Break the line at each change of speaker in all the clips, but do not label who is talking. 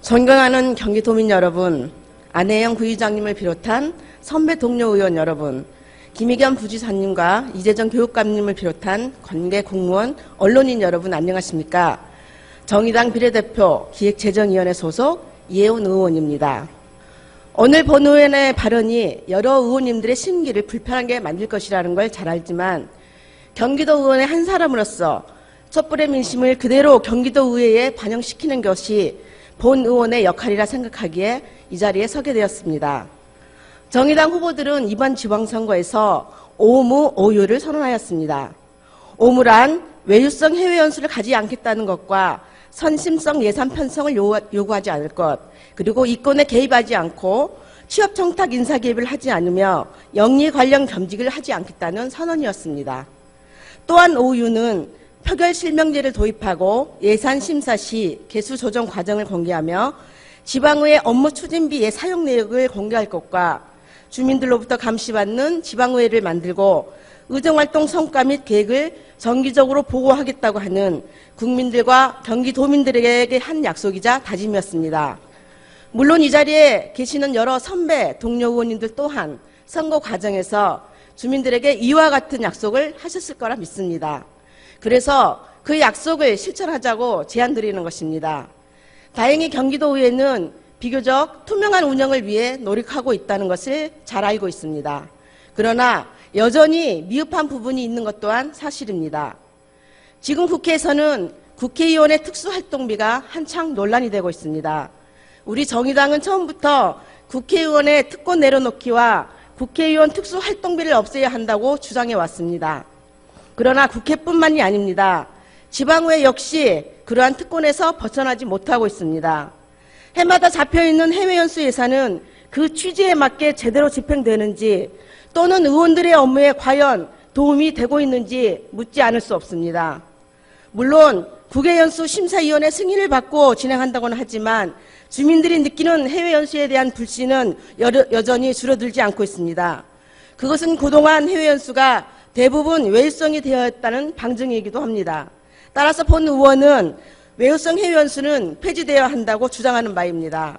존경하는 경기도민 여러분, 안혜영 부의장님을 비롯한 선배 동료 의원 여러분, 김의겸 부지사님과 이재정 교육감님을 비롯한 관계 공무원, 언론인 여러분 안녕하십니까? 정의당 비례대표 기획재정위원회 소속 이혜훈 의원입니다. 오늘 본 의원의 발언이 여러 의원님들의 심기를 불편하게 만들 것이라는 걸 잘 알지만 경기도 의원의 한 사람으로서 촛불의 민심을 그대로 경기도 의회에 반영시키는 것이 본 의원의 역할이라 생각하기에 이 자리에 서게 되었습니다. 정의당 후보들은 이번 지방선거에서 오무, 오유를 선언하였습니다. 오무란 외유성 해외 연수를 가지 않겠다는 것과 선심성 예산 편성을 요구하지 않을 것, 그리고 이권에 개입하지 않고 취업 청탁 인사 개입을 하지 않으며 영리 관련 겸직을 하지 않겠다는 선언이었습니다. 또한 오유는 표결 실명제를 도입하고 예산 심사 시 개수 조정 과정을 공개하며 지방의회 업무 추진비의 사용 내역을 공개할 것과 주민들로부터 감시받는 지방의회를 만들고 의정활동 성과 및 계획을 정기적으로 보고하겠다고 하는 국민들과 경기도민들에게 한 약속이자 다짐이었습니다. 물론 이 자리에 계시는 여러 선배, 동료 의원님들 또한 선거 과정에서 주민들에게 이와 같은 약속을 하셨을 거라 믿습니다. 그래서 그 약속을 실천하자고 제안드리는 것입니다. 다행히 경기도의회는 비교적 투명한 운영을 위해 노력하고 있다는 것을 잘 알고 있습니다. 그러나 여전히 미흡한 부분이 있는 것 또한 사실입니다. 지금 국회에서는 국회의원의 특수활동비가 한창 논란이 되고 있습니다. 우리 정의당은 처음부터 국회의원의 특권 내려놓기와 국회의원 특수활동비를 없애야 한다고 주장해 왔습니다. 그러나 국회뿐만이 아닙니다. 지방의회 역시 그러한 특권에서 벗어나지 못하고 있습니다. 해마다 잡혀있는 해외 연수 예산은 그 취지에 맞게 제대로 집행되는지 또는 의원들의 업무에 과연 도움이 되고 있는지 묻지 않을 수 없습니다. 물론 국외연수 심사위원회 승인을 받고 진행한다고는 하지만 주민들이 느끼는 해외 연수에 대한 불신은 여전히 줄어들지 않고 있습니다. 그것은 그동안 해외 연수가 대부분 외유성이 되어 있다는 방증이기도 합니다. 따라서 본 의원은 외유성 해외 연수는 폐지되어야 한다고 주장하는 바입니다.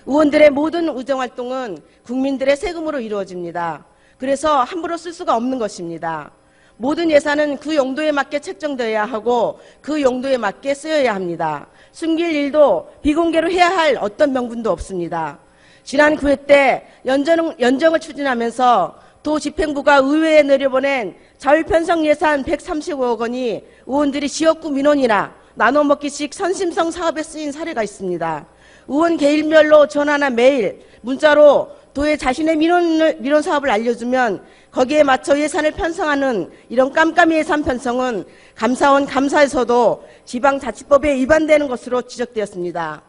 의원들의 모든 의정활동은 국민들의 세금으로 이루어집니다. 그래서 함부로 쓸 수가 없는 것입니다. 모든 예산은 그 용도에 맞게 책정되어야 하고 그 용도에 맞게 쓰여야 합니다. 숨길 일도 비공개로 해야 할 어떤 명분도 없습니다. 지난 9회 때 연정을 추진하면서 도집행부가 의회에 내려보낸 자율편성 예산 135억 원이 의원들이 지역구 민원이나 나눠먹기식 선심성 사업에 쓰인 사례가 있습니다. 의원 개인별로 전화나 메일, 문자로 도에 자신의 민원 사업을 알려주면 거기에 맞춰 예산을 편성하는 이런 깜깜이 예산 편성은 감사원 감사에서도 지방자치법에 위반되는 것으로 지적되었습니다.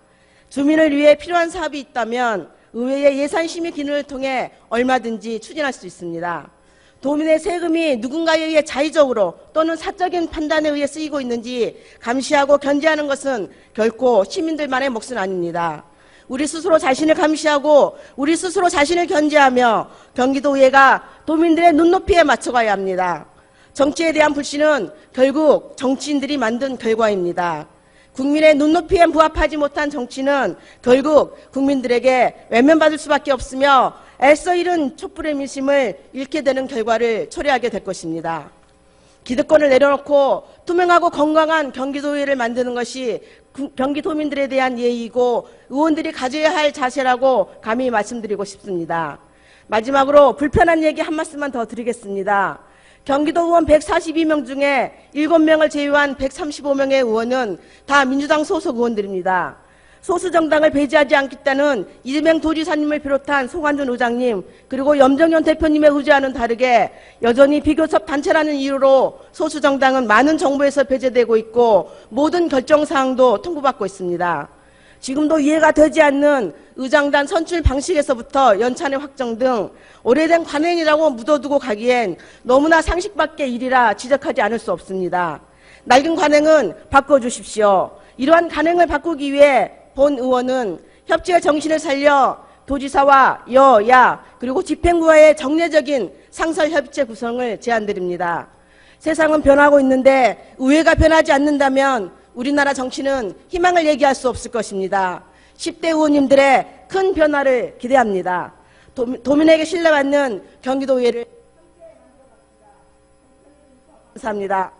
주민을 위해 필요한 사업이 있다면 의회의 예산심의 기능을 통해 얼마든지 추진할 수 있습니다. 도민의 세금이 누군가에 의해 자의적으로 또는 사적인 판단에 의해 쓰이고 있는지 감시하고 견제하는 것은 결코 시민들만의 몫은 아닙니다. 우리 스스로 자신을 감시하고 우리 스스로 자신을 견제하며 경기도의회가 도민들의 눈높이에 맞춰가야 합니다. 정치에 대한 불신은 결국 정치인들이 만든 결과입니다. 국민의 눈높이에 부합하지 못한 정치는 결국 국민들에게 외면받을 수밖에 없으며 애써 잃은 촛불의 민심을 잃게 되는 결과를 초래하게 될 것입니다. 기득권을 내려놓고 투명하고 건강한 경기도의회를 만드는 것이 경기도민들에 대한 예의이고 의원들이 가져야 할 자세라고 감히 말씀드리고 싶습니다. 마지막으로 불편한 얘기 한 말씀만 더 드리겠습니다. 경기도 의원 142명 중에 7명을 제외한 135명의 의원은 다 민주당 소속 의원들입니다. 소수정당을 배제하지 않겠다는 이재명 도지사님을 비롯한 송환준 의장님 그리고 염정현 대표님의 의지와는 다르게 여전히 비교섭 단체라는 이유로 소수정당은 많은 정부에서 배제되고 있고 모든 결정사항도 통보받고 있습니다. 지금도 이해가 되지 않는 의장단 선출 방식에서부터 연찬의 확정 등 오래된 관행이라고 묻어두고 가기엔 너무나 상식 밖의 일이라 지적하지 않을 수 없습니다. 낡은 관행은 바꿔주십시오. 이러한 관행을 바꾸기 위해 본 의원은 협치의 정신을 살려 도지사와 여야 그리고 집행부와의 정례적인 상설협의체 구성을 제안드립니다. 세상은 변하고 있는데 의회가 변하지 않는다면 우리나라 정치는 희망을 얘기할 수 없을 것입니다. 10대 의원님들의 큰 변화를 기대합니다. 도민에게 신뢰받는 경기도의회를 감사합니다.